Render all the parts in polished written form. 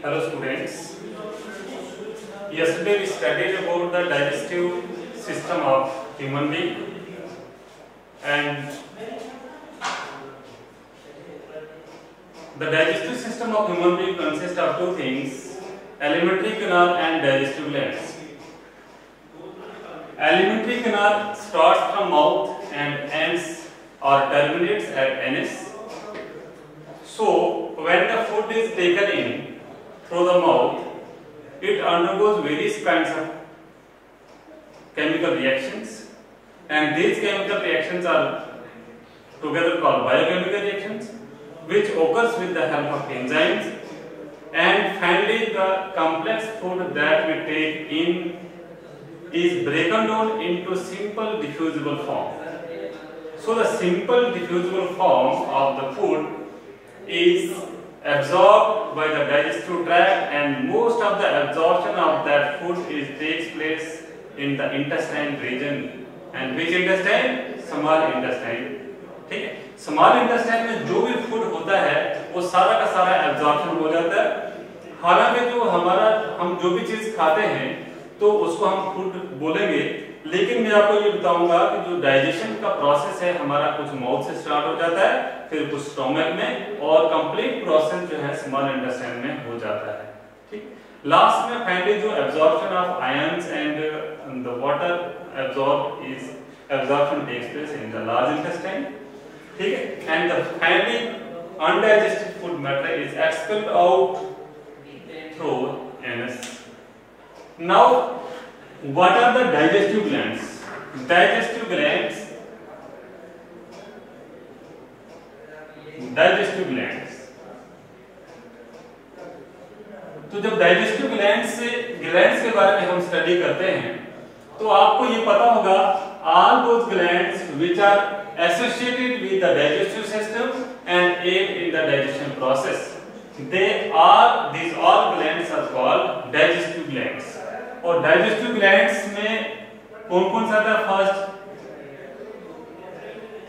Hello students. Yesterday we studied about the digestive system of human being, and the digestive system of human being consists of two things: alimentary canal and digestive glands. Alimentary canal starts from mouth and ends or terminates at anus. So when the food is taken in through the mouth, it undergoes various kinds of chemical reactions, and these chemical reactions are together called biochemical reactions, which occurs with the help of enzymes. And finally, the complex food that we take in is broken down into simple diffusible form. So the simple diffusible form of the food is absorbed by the digestive tract, and most of the absorption of that food takes place in the intestine region. And which intestine? Small intestine. ठीक है, small intestine में जो भी food होता है वो सारा का सारा एब्जॉर्प्शन हो जाता है। हालांकि जो हम जो भी चीज खाते हैं तो उसको हम फूड बोलेंगे, लेकिन मैं आपको ये बताऊंगा कि जो डाइजेशन का प्रोसेस है हमारा कुछ माउथ से स्टार्ट हो जाता है, फिर कुछ स्टोमक में, और कंप्लीट प्रोसेस जो है स्मॉल इंटेस्टाइन में हो जाता है। ठीक, लास्ट में फाइनली जो absorption of ions and the water absorption takes place in the large intestine. ठीक है, and the finally undigested food matter is expelled out through anus. Now, what are the digestive glands? Digestive glands. तो जब digestive glands के बारे में हम study करते हैं तो आपको ये पता होगा, all those glands which are associated with the digestive system and aid in the digestion process, these all glands are called digestive glands. और डाइजेस्टिव ग्लैंड्स में कौन कौन सा आता है? फर्स्ट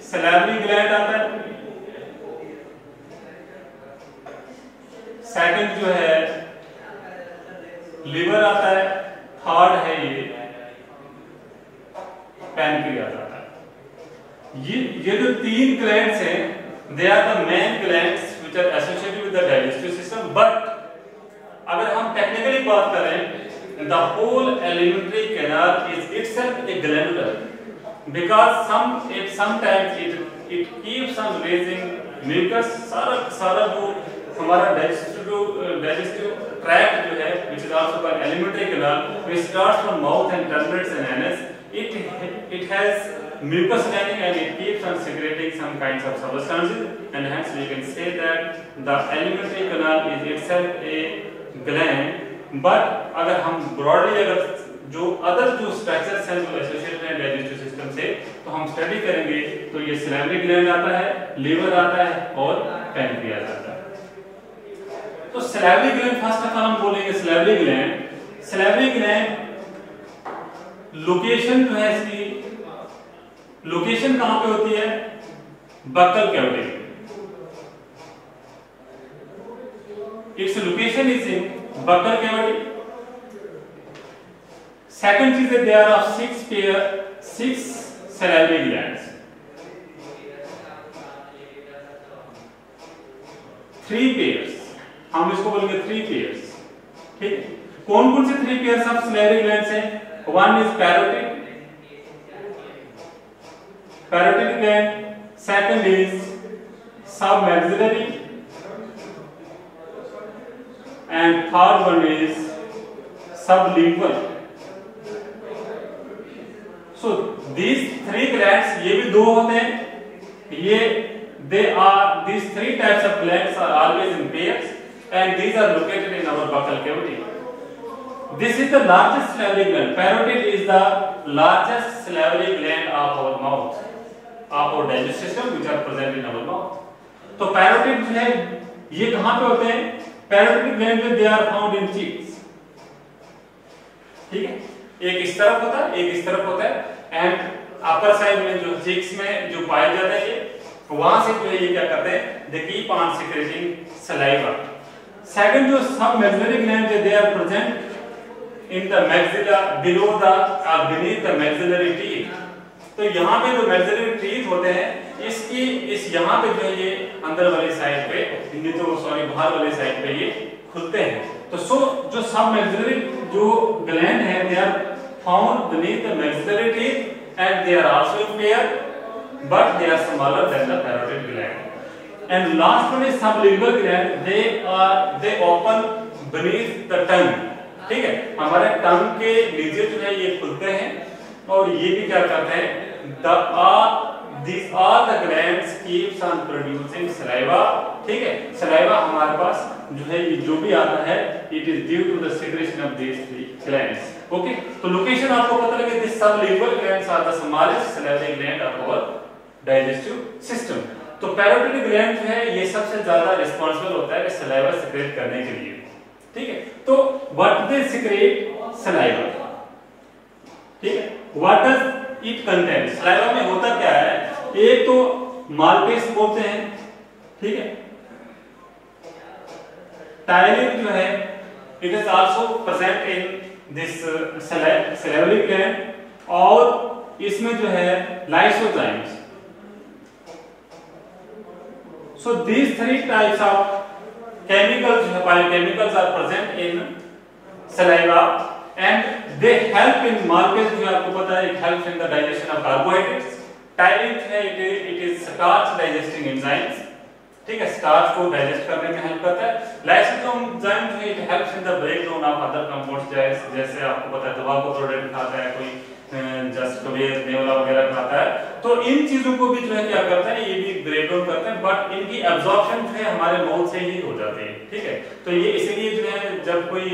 सैलिवरी ग्लैंड आता है, सेकंड जो है लिवर आता है, थर्ड है ये पैनक्रियास आता है। ये जो तीन ग्लैंड्स हैं, they are the main glands which are associated with the digestive system. But अगर हम टेक्निकली बात करें, the whole alimentary canal is itself a glandular, because sometimes it keeps on raising mucus. सारा जो हमारा digestive tract जो है, which is also called alimentary canal, which starts from mouth and terminates in anus, it has mucus lining and it keeps on secreting some kinds of substances, and hence we can say that the alimentary canal is itself a gland. But अगर हम broadly जो other जो structures हैं जो associated हैं digestive system से, तो हम स्टडी करेंगे तो ये सैलिवरी ग्लैंड आता है, लिवर आता है और पैनक्रियास आता है। तो salivary gland first of all हम बोलेंगे सैलिवरी ग्लैंड लोकेशन जो है इसकी लोकेशन कहां पे होती है? Buccal cavity. Its location is in buccal cavity. Second चीज है, there are six salivary glands. 3 pairs, हम इसको बोलेंगे 3 pairs। ठीक, कौन कौन से 3 pairs ऑफ salivary glands हैं? One is parotid gland, second is submaxillary, and third one is sublingual. So these 3 glands, ये भी 2 होते हैं, these 3 types of glands are always in pairs, and these are located in our buccal cavity. This is the largest salivary gland. Parotid is the largest salivary gland of our mouth, of our digestive system, which are present in our mouth. तो parotid जो है ये कहाँ पे होते हैं? Parotid gland में they are found in cheeks. ठीक है, एक इस तरफ होता है, एक इस तरफ होता है, एंड अपर साइड में जो चीक्स में जो पाया जाता है, ये वहां से जो है ये क्या करते हैं, they keep on secreting saliva. Second जो submaxillary gland they are present in the maxilla below the beneath the maxillary teeth. तो यहाँ पे जो मैक्सिलरी टीथ होते हैं इसकी इस यहाँ पे जो है ये अंदर वाली साइड पे बाहर वाली साइड पे ये खुलते हैं। तो सो जो सब मैक्सिलरी जो ग्लैंड है they are found beneath the maxillary teeth and they are also in pair but they are smaller than the parotid gland। And last one is sublingual gland, they open beneath the tongue। ठीक है, हमारे टंग के नीचे जो है ये खुलते हैं और ये भी क्या करते हैं these are the glands keeps on producing saliva। ठीक है, saliva हमारे पास जो है ये जो भी आता है it is due to the secretion of these three glands। Okay, तो लोकेशन आपको पता लगे this sublingual glands are the smallest salivary gland of our digestive system। तो पैरोटिड ग्लैंड जो है ये सबसे ज्यादा रिस्पांसिबल होता है सलाइवा सिक्रेट करने के लिए। ठीक है, तो व्हाट दे सिक्रेट सलाइवा। ठीक है, what does it contain, saliva में होता क्या है, एक तो मालपेस बोलते हैं। ठीक है, टायलिन जो है it is also present in this salivary gland और इसमें जो है lysozymes. So these three types of chemicals, biochemicals are present in saliva and they help in Marcus जो आपको पता है it helps in the digestion of carbohydrates। Tyrin है it is starch digesting enzymes। ठीक है, स्टार्च को digest करने में हेल्प करता है। लाइसोसोम एंजाइम जो है it helps in the breakdown of other compounds, जैसे आपको पता है तंबाकू प्रोडक्ट खाता है कोई, जस्ट कबीर नेवला वगैरह खाता है, तो इन चीजों को भी जो है क्या करता है ये भी ब्रेक डाउन करते हैं, बट इनकी एब्जॉर्प्शन जो है हमारे माउथ से ही हो जाती है। ठीक है, तो ये इसीलिए जो है जब कोई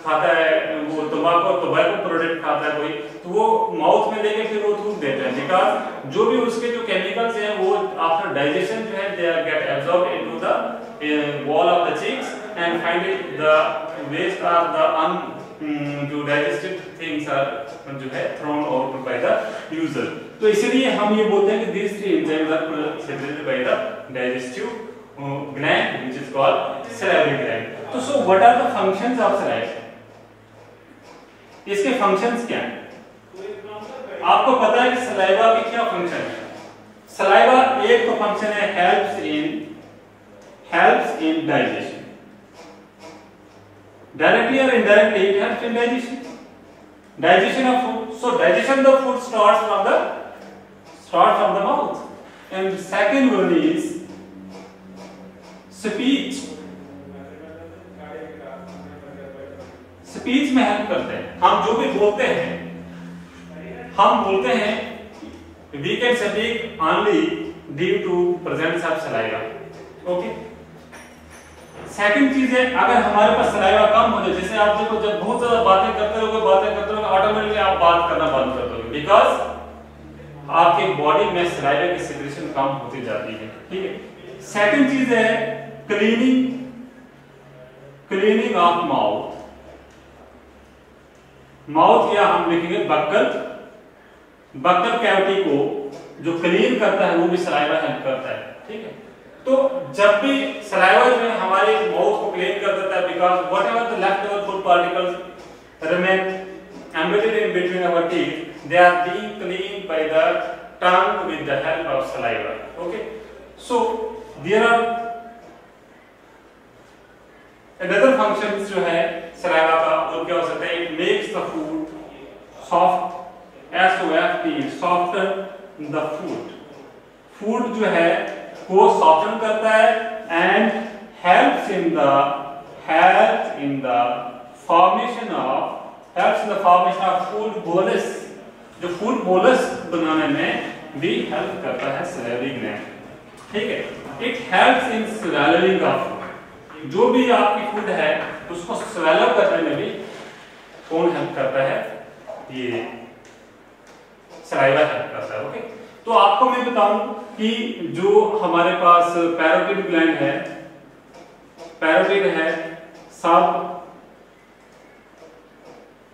खाता है वो तंबाकू प्रोडक्ट खाता है कोई, तो वो माउथ में लेके फिर वो थूक देते हैं, बिकॉज जो भी उसके जो केमिकल्स हैं वो आफ्टर डाइजेशन जो है they are get absorb into the wall of the cheeks and finally the waste are the जो डाइजेस्टिव थिंग्स आर जो है thrown out by the user. तो इसीलिए हम ये बोलते हैं कि these three enzymes are secreted by the digestive gland which is called salivary gland। तो so what are the functions of saliva? इसके फंक्शंस क्या हैं? आपको पता है कि सलाइवा के क्या फंक्शन है? सलाइवा एक तो फंक्शन है helps in digestion। Directly or indirectly it helps in digestion of food। So digestion of food starts from the mouth। And second one is speech। Speech में हेल्प करते हैं, हम जो भी बोलते हैं हम बोलते हैं we can speak only due to presence of saliva। Okay, second चीज है अगर हमारे पास सलाइवा कम हो जाए, जैसे आप देखो जब बहुत ज्यादा बातें करते रहोगे ऑटोमेटिकली आप बात करना बंद कर दोगे, बिकॉज आपके बॉडी में सलाइवा की सिक्रेशन कम होती जाती है। ठीक है, सेकंड चीज है क्लीनिंग ऑफ माउथ या हम लिखेंगे बक्कल कैविटी को जो क्लीन करता है वो भी सलाइवा हेल्प करता है। ठीक है, तो जब भी सलाइवा जो है हमारे माउथ को क्लीन कर देता है, because whatever the left over food particles remain embedded in between our teeth they are being cleaned by the tongue with the help of saliva. Okay, so there are another functions जो है saliva का, वो क्या हो सकता है, it makes the food soft, SOFT soften the food जो है को सॉफ्टन करता है and helps in the formation of food bolus, जो फूड बोलस बनाने में भी हेल्प करता है सलाइवरी ग्लैंड। ठीक है, इट हेल्प्स इन स्वेलरिंग ऑफ, जो भी आपकी फूड है उसको स्वेलो करने में भी कौन हेल्प करता है, ये सलाइवा हेल्प करता है। ओके, तो आपको मैं बताऊं कि जो हमारे पास पैरोटिड ग्लैंड है, पैरोटिड है, सब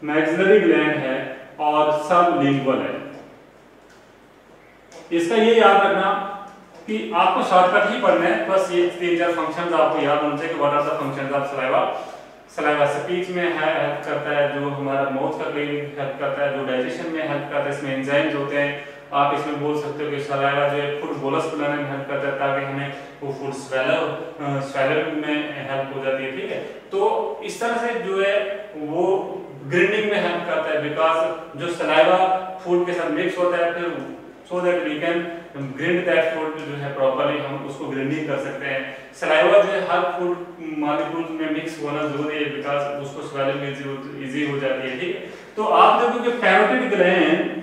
मैक्सिलरी ग्लैंड है और सब लिंगुअल है। इसका ये याद रखना कि आपको शॉर्टकट ही पढ़ना है, बस ये 3-4 फंक्शंस आपको याद होने चाहिए कि what are the functions of saliva. Saliva speech में हेल्प करता है, जो हमारा माउथ का क्लीनिंग हेल्प करता है, जो डाइजेशन में हेल्प करता है, इसमें एंजाइम्स होते हैं। आप इसमें बोल सकते हो कि सलाइवा जो है फूड बोलस बनाने में हेल्प करता है ताकि हमें वो फूड स्वेलर में हेल्प हो जाती है, ठीक है। तो इस तरह से जो है वो ग्राइंडिंग में हेल्प करता है, बिकॉज जो सलाइवा फूड के साथ मिक्स होता है, फिर so that we can grind that food जो है प्रॉपर्ली, हम उसको ग्राइंडिंग कर सकते हैं। सलाइवा जो है हर फूड मॉलिक्यूल्स में मिक्स होना जरूरी है, बिकॉज उसको स्वेलिंग इजी हो जाती है, ठीक है। तो आप देखो कि पैरोटिड ग्लैंड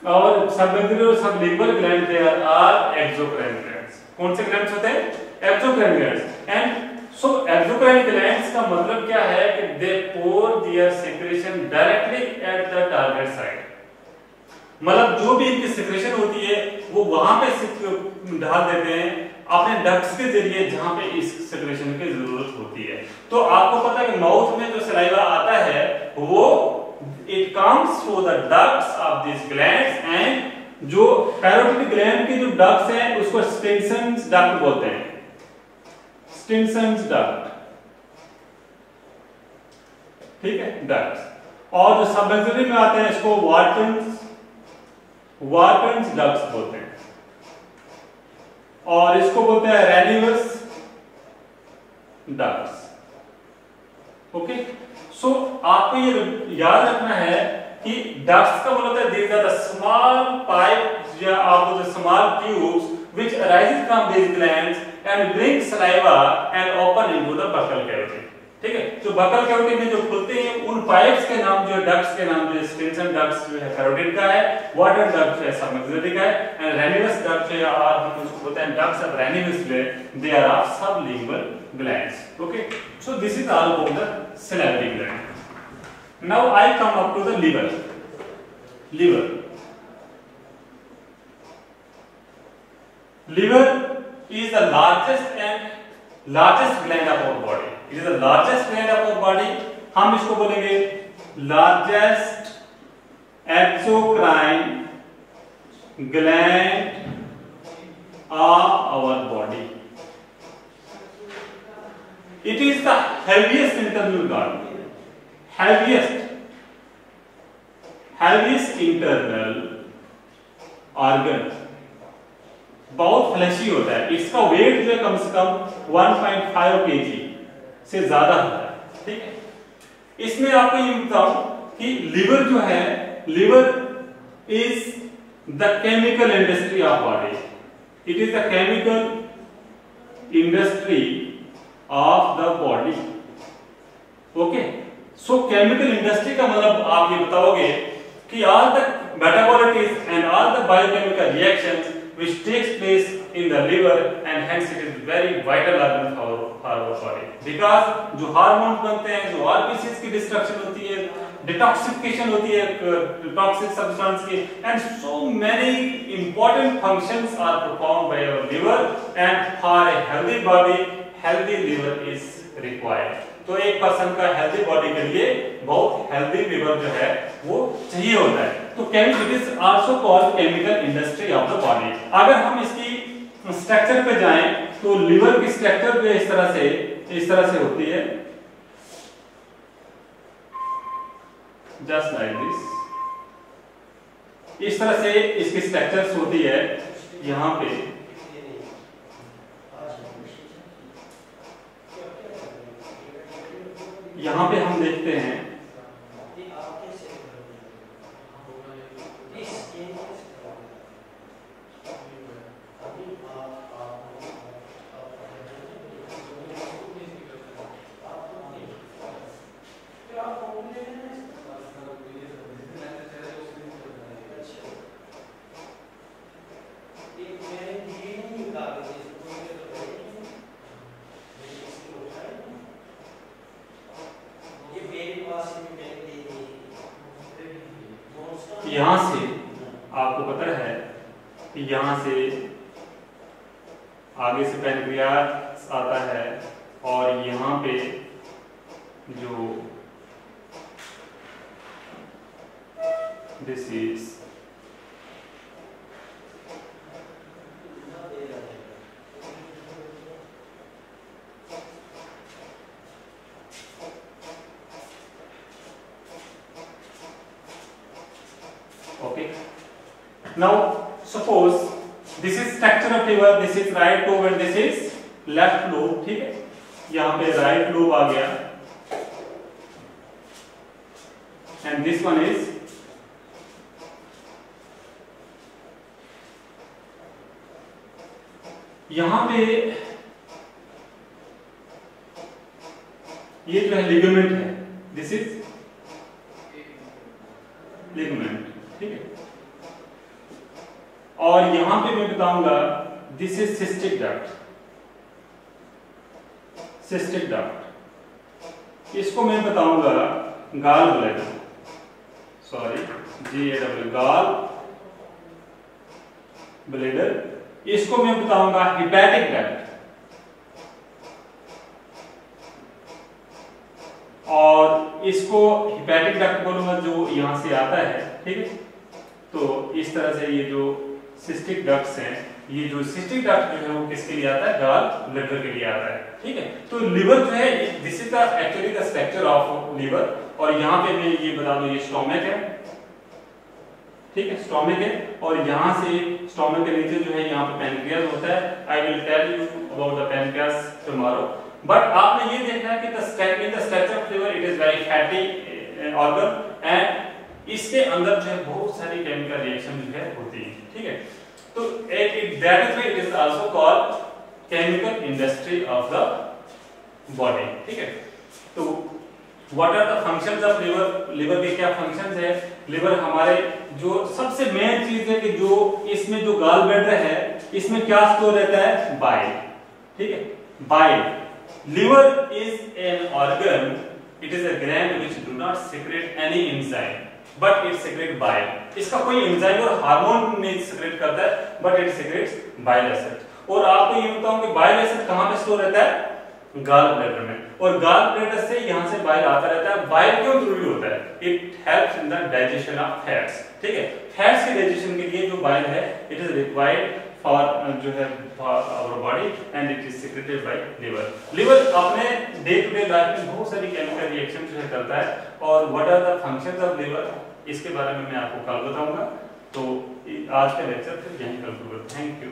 और सबलिंगुअल और sublingual gland they are exocrine glands. कौन से ग्लैंड्स होते हैं? Exocrine glands. And so exocrine glands का मतलब क्या है कि they pour their secretion directly at the target site. मतलब जो भी इनकी सेक्रेशन होती है वो वहां पे डाल देते हैं अपने डक्ट्स के जरिए जहां पे इस सेक्रेशन की जरूरत होती है। तो आपको पता है कि माउथ में जो सलाइवा आता है वो it comes through the ducts of this glands, and जो पैरोटिड ग्लैंड के जो डक्ट्स हैं उसको स्टिनसन्स डक्ट बोलते हैं, स्टिनसन्स डक्ट, ठीक है, डक्ट्स। और जो सबलिंगुअली में आते हैं इसको वार्टन्स डक्ट्स बोलते हैं, और इसको बोलते हैं रेनिवस डक्ट्स। ओके, सो आपको ये याद रखना है कि डक्ट्स का मतलब है these are the small pipes या आप बोलते small tubes which arises from this glands and bring saliva and open into the buccal cavity, ठीक है। जो बकल कैविटी में जो खुलते हैं उन पाइप्स के नाम जो डक्ट्स के नाम जो स्टिनसन डक्ट्स जो है पैरोटिड का है, वाटर डक्ट है सबलिंगुअली का है, एंड रेनिवस डक्ट है और हम उसको बोलते हैं ducts of Rivinus they are of sublingual glands. Okay, so this is all about the salivary gland. Now I come up to the liver. Liver is the largest gland of our body. It is the largest gland of our body. हम इसको बोलेंगे largest exocrine gland of our body. It is the heaviest internal organ, heaviest internal organ, बहुत flashy होता है। इसका wait जो है कम से कम 1.5 kg से ज्यादा होता है, ठीक है। इसमें आपको ये बताऊं कि लिवर जो है, liver is the chemical industry of body. It is the chemical industry of the body. Okay, so chemical industry का मतलब आप ये बताओगे कि all the metabolites and all the biochemical reactions which takes place in the liver, and hence it is very vital organ for our body, because जो hormones बनते हैं, जो आरबीसीज की डिस्ट्रक्शन होती है, डिटॉक्सिफिकेशन होती है टॉक्सिक सब्सटेंस की, and so many important functions are performed by our liver, and for a healthy body healthy liver is required. तो एक पर्सन का हेल्दी बॉडी के लिए बहुत हेल्दी लिवर जो है वो चाहिए होता है। तो it is also called chemical industry of the body. अगर हम इसकी स्ट्रक्चर पे जाएं तो लिवर की स्ट्रक्चर पे इस तरह से होती है, जस्ट लाइक दिस। इस तरह से इसकी स्ट्रक्चर्स होती है। यहाँ पे हम देखते हैं यहां से आपको पता है कि यहां से आगे से पैनक्रियास आता है, और यहां पे जो this is Now suppose this is structure of liver, this is right lobe and this is left lobe, ठीक है, यहाँ पे right lobe आ गया and this one is यहाँ पे ये जो है लिगामेंट है, दिस इज लिगामेंट, ठीक है, और यहां पे मैं बताऊंगा this is cystic duct, cystic duct, इसको मैं बताऊंगा gall bladder, sorry GAL gall bladder, इसको मैं बताऊंगा हिपैटिक डक्ट, और इसको हिपैटिक डक्ट बोलूंगा जो यहां से आता है, ठीक है। तो इस तरह से ये जो सिस्टिक डक्ट्स हैं, ये जो सिस्टिक डक्ट जो है वो किसके लिए आता है, गाल ब्लैडर के लिए आता है, ठीक है। तो लिवर जो है this is the actually the structure of liver, और यहाँ पे मैं ये बता दूं ये स्टोमक है, ठीक है, स्टोमक है, और यहाँ से स्टोमक के नीचे जो है यहाँ पे पैनक्रियास होता है। I will tell you about the pancreas tomorrow, but आपने ये देखना है कि the structure of liver it is very fatty organ and इसके अंदर जो है बहुत सारी केमिकल रिएक्शन जो है होती है, ठीक है। तो that is why it is also called chemical industry of the body, ठीक है। तो what are the functions of liver, liver के क्या फंक्शंस है। लिवर हमारे जो सबसे मेन चीज है कि जो इसमें जो गॉल ब्लैडर है इसमें क्या स्टोर रहता है, बाइल, ठीक है, bile. Liver is an organ, it is a gland which do not secrete any enzyme but it secrete bile. इसका कोई एंजाइम और हार्मोन नहीं सेक्रेट करता है but it secretes bile acid. और आपको ये बताऊं कि बाइल एसिड कहां पे स्टोर रहता है, गॉल ब्लैडर में, और गॉल ब्लैडर से यहां से बाइल आता रहता है। बाइल क्यों जरूरी होता है, it helps in the digestion of fats, ठीक है। फैट्स के डाइजेशन के लिए जो बाइल है इट इज रिक्वायर्ड फॉर जो है our body and it is secreted by liver. Liver अपने डे टू डे लाइफ में बहुत सारी केमिकल रिएक्शन जो है करता है, और what are the functions of liver इसके बारे में मैं आपको कल बताऊंगा। तो आज का लेक्चर फिर यहीं कंक्लूड। Thank you.